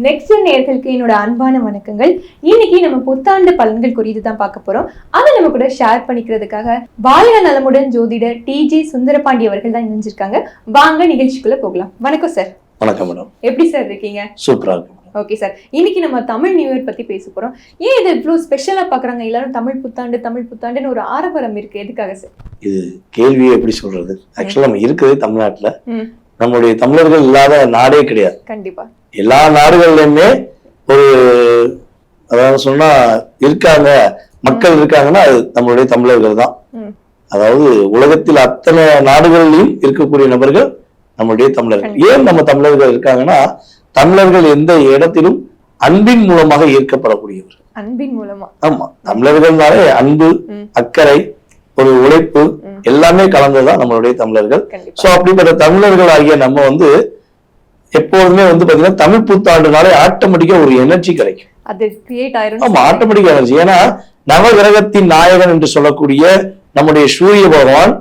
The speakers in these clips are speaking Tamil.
நெக்ஸ்ட் நேயர்களுக்கு என்னோட அன்பான வணக்கங்கள். இன்னைக்கு நம்ம புத்தாண்டு பலன்கள் குறித்து தான் பார்க்க போறோம். அதை நம்ம கூட ஷேர் பண்ணிக்கிறதுக்காக வாழ்க நலமுடன் ஜோதிடர் டிஜி சுந்தரபாண்டி அவர்கள் தான் இணைஞ்சிருக்காங்க. வாங்க நிகழ்ச்சிக்குள்ள போகலாம். வணக்கம் சார். வணக்கம் மேடம். எப்படி சார் இருக்கீங்க? சூப்பரா இருக்கு. ஓகே சார், இன்னைக்கு நம்ம தமிழ் நியூ இயர் பத்தி பேச போறோம். ஏன் இது இவ்வளவு ஸ்பெஷலா பாக்குறாங்க எல்லாரும்? தமிழ் புத்தாண்டுன்னு ஒரு ஆரவாரம் இருக்கு, எதுக்காக சார்? இது கேள்வியை எப்படி சொல்றது? ஆக்சுவலா நம்ம இருக்குது தமிழ்நாட்டுல, நம்மளுடைய தமிழர்கள் இல்லாத நாடே கிடையாது. கண்டிப்பா எல்லா நாடுகள்லயுமே ஒரு அதாவது சொன்னா இருக்காங்க, மக்கள் இருக்காங்கன்னா அது நம்மளுடைய தமிழர்கள் தான். அதாவது உலகத்தில் அத்தனை நாடுகளிலும் இருக்கக்கூடிய நபர்கள் நம்மளுடைய தமிழர்கள். ஏன் நம்ம தமிழர்கள் இருக்காங்கன்னா, தமிழர்கள் எந்த இடத்திலும் அன்பின் மூலமாக ஈர்க்கப்படக்கூடியவர். அன்பின் மூலமா? ஆமா, தமிழர்கள்னாலே அன்பு, அக்கறை, ஒரு உழைப்பு எல்லாமே கலந்ததுதான் நம்மளுடைய தமிழர்கள். சோ அப்படிப்பட்ட தமிழர்கள் ஆகிய நம்ம எப்போதுமே பாத்தீங்கன்னா தமிழ் புத்தாண்டுனாலே ஆட்டோமேட்டிக்கா ஒரு எனர்ஜி கிடைக்கும். அது கிரியேட் ஆயிரும். ஆமா, ஆட்டோமேட்டிக் எனர்ஜி. ஏன்னா நவகிரகத்தின் நாயகன் என்று சொல்லக்கூடிய நம்முடைய சூரிய பகவான்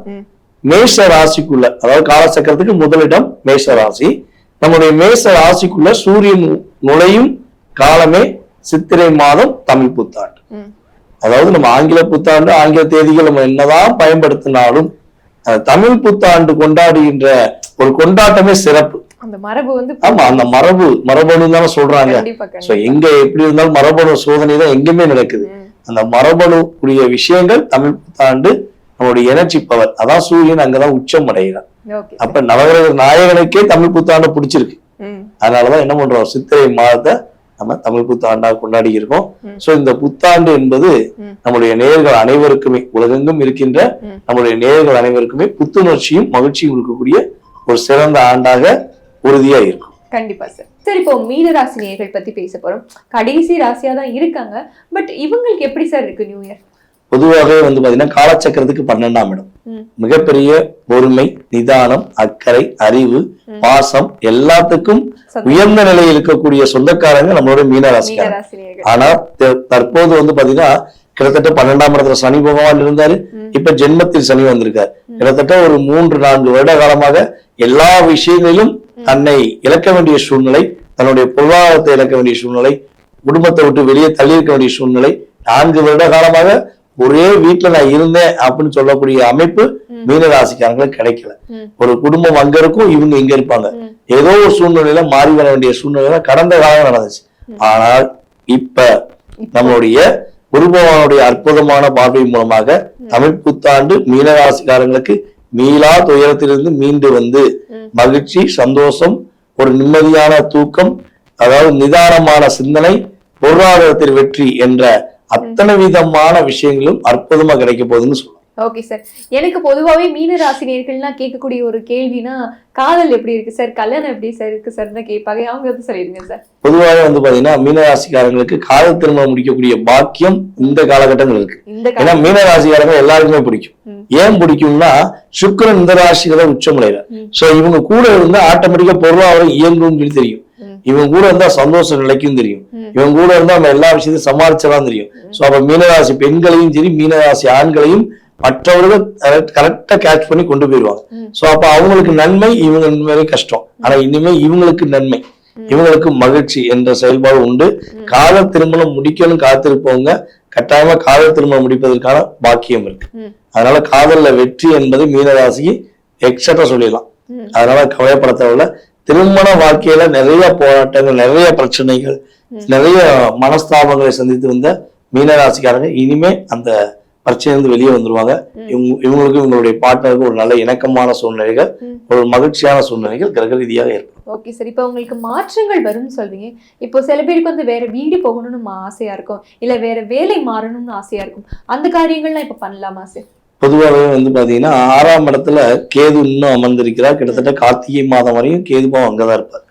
மேஷ ராசிக்குள்ள, அதாவது காலச்சக்கரத்துக்கு முதலிடம் மேஷ ராசி, நம்முடைய மேஷ ராசிக்குள்ள சூரியன் நுழையும் காலமே சித்திரை மாதம் தமிழ் புத்தாண்டு. அதாவது நம்ம ஆங்கில புத்தாண்டு, ஆங்கில தேதிகள் நம்ம என்னதான் பயன்படுத்தினாலும் தமிழ் புத்தாண்டு கொண்டாடுகின்ற ஒரு கொண்டாட்டமே சிறப்பு. அந்த மரபு ஆமா, அந்த மரபணு தானே சொல்றாங்க. எங்க எப்படி இருந்தாலும் மரபணு சோதனை தான் எங்குமே நடக்குது. அந்த மரபணு கூடிய விஷயங்கள் தமிழ் புத்தாண்டு நம்மளுடைய எனர்ஜி பவர், அதான் சூரியன் அங்கதான் உச்சம் அடைகிறார். அப்ப நவகிரக நாயகனுக்கே தமிழ் புத்தாண்டு பிடிச்சிருக்கு. அதனாலதான் என்ன பண்றோம், சித்திரை மாதத்தை நம்ம தமிழ் புத்தாண்டா கொண்டாடி இருக்கோம். சோ இந்த புத்தாண்டு என்பது நம்முடைய நேயர்கள் அனைவருக்குமே, உலகெங்கும் இருக்கின்ற நம்முடைய நேயர்கள் அனைவருக்குமே புத்துணர்ச்சியும் மகிழ்ச்சியும் இருக்கக்கூடிய ஒரு சிறந்த ஆண்டாக உறுதியா இருக்கும். கண்டிப்பா சார். சரி, இப்போ மீன ராசி நேயர்கள் பத்தி பேச போறோம். கடைசி ராசியா தான் இருக்காங்க, பட் இவங்களுக்கு எப்படி சார் இருக்கு நியூ இயர்? பொதுவாகவே பாத்தீங்கன்னா காலச்சக்கரத்துக்கு 12ஆம் இடம். மிகப்பெரிய பொறுமை, நிதானம், அக்கறை, அறிவு, பாசம் எல்லாத்துக்கும் உயர்ந்த நிலையில் இருக்கக்கூடிய சொந்தக்காரங்க நம்மளோட மீனராசிக்காரங்க. ஆனா தற்போது பாத்தீங்கன்னா கிட்டத்தட்ட 12ஆம் இடத்துல சனி பகவான் இருந்தாரு. இப்ப ஜென்மத்தில் சனி வந்திருக்காரு. கிட்டத்தட்ட ஒரு 3-4 வருட காலமாக எல்லா விஷயங்களிலும் தன்னை இழக்க வேண்டிய சூழ்நிலை, தன்னுடைய பொருளாதாரத்தை இழக்க வேண்டிய சூழ்நிலை, குடும்பத்தை விட்டு வெளியே தள்ளி இருக்க வேண்டிய சூழ்நிலை, 4 வருட காலமாக ஒரே வீட்டுல நான் இருந்தேன் அப்படின்னு சொல்லக்கூடிய அமைப்பு மீனராசிக்காரங்களுக்கு கிடைக்கல. ஒரு குடும்பம் அங்க இருக்கும், இவங்க இங்க இருப்பாங்க. ஏதோ ஒரு சூழ்நிலையில மாறி வர வேண்டிய சூழ்நிலை கடந்த காலம் நடந்துச்சு. ஆனால் இப்ப நம்மளுடைய குரு பகவானுடைய அற்புதமான பார்வை மூலமாக தமிழ் புத்தாண்டு மீனராசிக்காரங்களுக்கு மீளா துயரத்திலிருந்து மீண்டு மகிழ்ச்சி, சந்தோஷம், ஒரு நிம்மதியான தூக்கம், அதாவது நிதானமான சிந்தனை, பொருளாதாரத்தில் வெற்றி என்ற அத்தனை விதமான விஷயங்களும் அற்புதமா கிடைக்க போகுதுன்னு சொல்லலாம். ஓகே சார், எனக்கு பொதுவாகவே மீன ராசினியர்கள்னா கேட்கக்கூடிய ஒரு கேள்வினா, காதல் எப்படி இருக்கு சார், கல்யாணம் எப்படி சார் இருக்கு சார்னு கேட்பாங்க. அவங்க சொல்லிடுங்க சார். பொதுவாக பாத்தீங்கன்னா மீனராசிக்காரங்களுக்கு காதல் திருமணம் முடிக்கக்கூடிய பாக்கியம் இந்த காலகட்டங்கள் இருக்கு. ஏன்னா மீனராசிக்காரங்க எல்லாருக்குமே பிடிக்கும். ஏன் பிடிக்கும்னா, சுக்கிரன் இந்த ராசிகளை உச்சமுடையில. சோ இவங்க கூட இருந்தா ஆட்டோமேட்டிக்கா பொருளாதாரம் இயங்கும் தெரியும். இவங்க கூட இருந்தா சந்தோஷம் நிலைக்கும் தெரியும். இவங்க கூட இருந்தா நம்ம எல்லா விஷயத்தையும் சமாளிச்சலாம் தெரியும். சோ அப்ப மீனராசி பெண்களையும் சரி, மீனராசி ஆண்களையும் மற்றவர்கள் கரெக்டா கேட்ச் பண்ணி கொண்டு போயிடுவாங்க. சோ அப்ப அவங்களுக்கு நன்மை, இவங்க நன்மை கஷ்டம். ஆனா இனிமே இவங்களுக்கு நன்மை, இவங்களுக்கு மகிழ்ச்சி என்ற செயல்பாடு உண்டு. காதல் திருமணம் முடிக்கணும் காத்திருப்பவங்க கட்டாயமா காதல் திருமணம் முடிப்பதற்கான பாக்கியம் இருக்கு. அதனால காதல்ல வெற்றி என்பது மீனராசிக்கு எக்ஸட்ரா சொல்லிடலாம். அதனால கவலைப்பட தேவையில்ல. திருமண வாழ்க்கையில நிறைய போராட்டங்கள், நிறைய பிரச்சனைகள், நிறைய மனஸ்தாபங்களை சந்தித்து வந்த மீனராசிக்காரங்க இனிமே அந்த பிரச்சனையிலிருந்து வெளியே வந்துருவாங்க. இவங்களுக்கு இவங்களுடைய பார்ட்னருக்கு ஒரு நல்ல இணக்கமான சூழ்நிலைகள், ஒரு மகிழ்ச்சியான சூழ்நிலைகள் கிரக ரீதியாக இருக்கும். ஓகே சார், இப்போ உங்களுக்கு மாற்றங்கள் வரும்னு சொல்றீங்க. இப்போ சில பேருக்கு வேற வீடு போகணும்னு ஆசையா இருக்கும், இல்ல வேற வேலை மாறணும்னு ஆசையா இருக்கும். அந்த காரியங்கள்லாம் இப்ப பண்ணலாமா சார்? பொதுவாகவே பாத்தீங்கன்னா 6ஆம் இடத்துல கேது இன்னும் அமர்ந்திருக்கிறார். கிட்டத்தட்ட கார்த்திகை மாதம் வரையும் கேது பகவான் அங்கதான் இருப்பார்.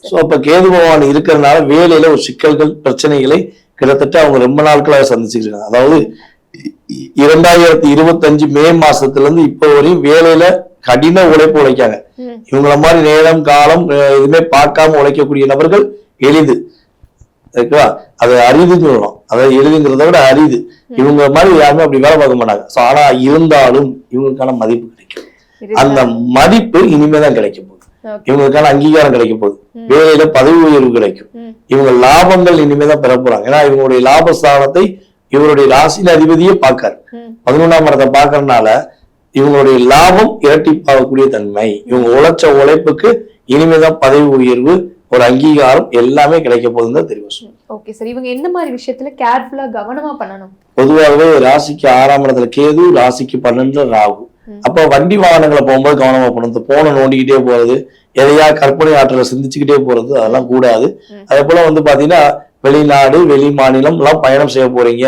சோ அப்ப கேது பகவான் இருக்கிறதுனால வேலையில ஒரு சிக்கல்கள், பிரச்சனைகளை கிட்டத்தட்ட அவங்க ரொம்ப நாட்களாக சந்திச்சுக்கிறாங்க. அதாவது 2025 மே மாசத்துல இருந்து இப்ப வரையும் வேலையில கடின உழைப்பு உழைக்காங்க. இவங்கள மாதிரி நேரம் காலம் எதுவுமே பார்க்காம உழைக்கக்கூடிய நபர்கள் எளிது. அது அரிதுன்னு சொல்லணும். அதாவது எளிதுங்கிறத விட அரிது. இவங்க மாதிரி யாருமே அப்படி வேலை பார்க்க மாட்டாங்க. ஆனா இருந்தாலும் இவங்களுக்கான மதிப்பு கிடைக்கும். அந்த மதிப்பு இனிமேதான் கிடைக்க போகுது. இவங்களுக்கான அங்கீகாரம் கிடைக்க போகுது, வேலையில பதவி உயர்வு கிடைக்கும், இவங்க லாபங்கள் இனிமேதான் பெற போறாங்க. ஏன்னா இவங்களுடைய லாபஸ்தானத்தை இவருடைய ராசியின் அதிபதியே பார்க்காரு, 11ஆம் இடத்தை பார்க்கறதுனால இவங்களுடைய லாபம் இரட்டிப்பாகக்கூடிய தன்மை, இவங்க உழைச்ச உழைப்புக்கு இனிமேதான் பதவி உயர்வு, ஒரு அங்கீகாரம் எல்லாமே கிடைக்க போகுதுன்னு தெரியும். ஓகே சார், இவங்க எந்த மாதிரி விஷயத்துல கேர்ஃபுல்லா கவனமா பண்ணணும்? பொதுவாகவே ராசிக்கு 6ஆம் இடத்துல கேது, ராசிக்கு 12 ராகு. அப்ப வண்டி வாகனங்களை போகும்போது கவனமா போகணும். போன நோண்டிக்கிட்டே போறது, எதையா கற்பனை ஆற்றலை சிந்திச்சுக்கிட்டே போறது, அதெல்லாம் கூடாது. அதே போல பாத்தீங்கன்னா வெளிநாடு வெளி மாநிலம் எல்லாம் பயணம் செய்ய போறீங்க,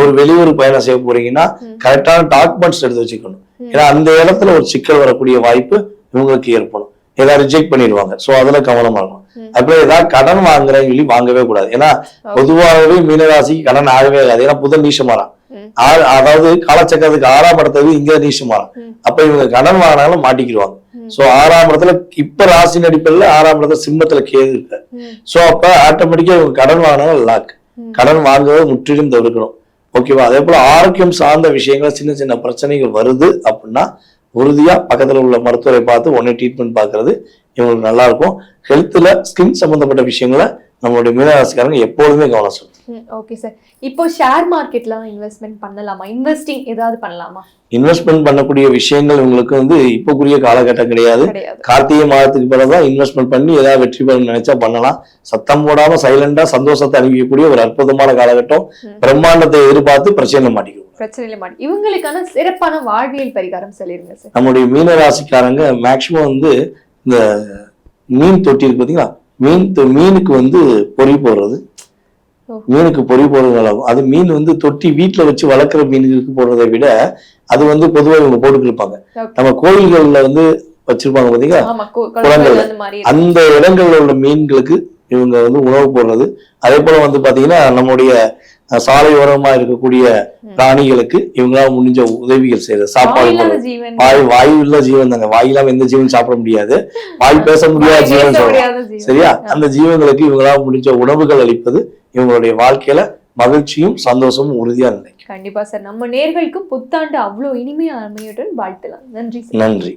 ஒரு வெளியூர் பயணம் செய்ய போறீங்கன்னா கரெக்டான டாக்குமெண்ட்ஸ் எடுத்து வச்சுக்கணும். ஏன்னா அந்த இடத்துல ஒரு சிக்கல் வரக்கூடிய வாய்ப்பு இவங்களுக்கு ஏற்படும், ஏதாவது ரிஜெக்ட் பண்ணிடுவாங்க. சோ அதுல கவனமா இருக்கணும். அப்புறம் ஏதாவது கடன் வாங்குறேன்னு சொல்லி வாங்கவே கூடாது. ஏன்னா பொதுவாகவே மீனராசிக்கு கடன் ஆகவே ஆகாது. ஏன்னா புதன் நீசமாறான், அதாவது காலச்சக்கரத்துக்கு 6ஆம் இடத்துக்கு இங்க நீசமாறான். அப்ப இவங்க கடன் வாங்கினாலும் மாட்டிக்கிடுவாங்க. சோ 6ஆம் இடத்துல இப்ப ராசி அடிப்படையில 6ஆம் இடத்துல சிம்மத்துல கேது இருக்கு. சோ அப்ப ஆட்டோமேட்டிக்கா இவங்க கடன் வாங்கினாலும் லாக், கடன் வாங்குவதை முற்றிலும் தவிர்க்கணும். ஓகேவா? அதே போல ஆரோக்கியம் சார்ந்த விஷயங்கள் சின்ன சின்ன பிரச்சனைகள் வருது அப்படின்னா உறுதியா பக்கத்துல உள்ள மருத்துவரை பார்த்து உடனே ட்ரீட்மெண்ட் பாக்குறது இவங்களுக்கு நல்லா இருக்கும். ஹெல்த்ல ஸ்கின் சம்பந்தப்பட்ட விஷயங்களை நம்மளுடைய மீனராசிக்காரங்க எப்பொழுதுமே கவனம் செலுத்தும். ஓகே சார், இப்போ ஷேர் மார்க்கெட்ல இன்வெஸ்ட்மெண்ட் பண்ணலாமா? இன்வெஸ்டிங் ஏதாவது பண்ணலாமா? இன்வெஸ்ட்மெண்ட் பண்ணக்கூடிய விஷயங்கள் உங்களுக்கு இப்போக்குரிய காலகட்டம் கிடையாது. கார்த்திகை மாதத்துக்கு பிறகுதான் இன்வெஸ்ட்மெண்ட் பண்ணி ஏதாவது வெற்றி பெற நினைச்சா பண்ணலாம். சத்தம் போடாம சைலண்டா சந்தோஷத்தை அனுபவிக்கக்கூடிய ஒரு அற்புதமான காலகட்டம். பிரம்மாண்டத்தை எதிர்பார்த்து பிரச்சனையில மாட்டிக்கும். இவங்களுக்கான சிறப்பான வாழ்வியல் பரிகாரம் சொல்லிருங்க சார். நம்முடைய மீனராசிக்காரங்க மேக்சிமம் இந்த மீன் தொட்டி இருக்கு பாத்தீங்களா, மீனுக்கு பொறி போடுறது, மீனுக்கு பொறி போடுறதுனால அது மீன் தொட்டி வீட்டுல வச்சு வளர்க்குற மீனுக்கு போடுறதை விட அது பொதுவாக இவங்க போட்டுட்டு இருப்பாங்க. நம்ம கோயில்கள்ல வச்சிருப்பாங்க பாத்தீங்களா குளங்கள்ல, அந்த இடங்கள்ல உள்ள மீன்களுக்கு இவங்க உணவு போடுறது. அதே போல பாத்தீங்கன்னா நம்முடைய சாலையோரமா இருக்கக்கூடிய பிராணிகளுக்கு இவங்களால முடிஞ்ச உதவிகள் செய்யறது, சாப்பாடு, வாயு இல்ல ஜீவன் தாங்க, வாயிலாம எந்த ஜீவன் சாப்பிட முடியாது, வாய் பேச முடியாத ஜீவன் சொல்லலாம். சரியா? அந்த ஜீவங்களுக்கு இவங்களால முடிஞ்ச உணவுகள் அளிப்பது இவங்களுடைய வாழ்க்கையில மகிழ்ச்சியும் சந்தோஷமும் உறுதியா நினைக்கும். கண்டிப்பா சார், நம்ம நேயர்களுக்கும் புத்தாண்டு அவ்வளவு இனிமையா அமையுடன் வாழ்த்தலாம். நன்றி. நன்றி.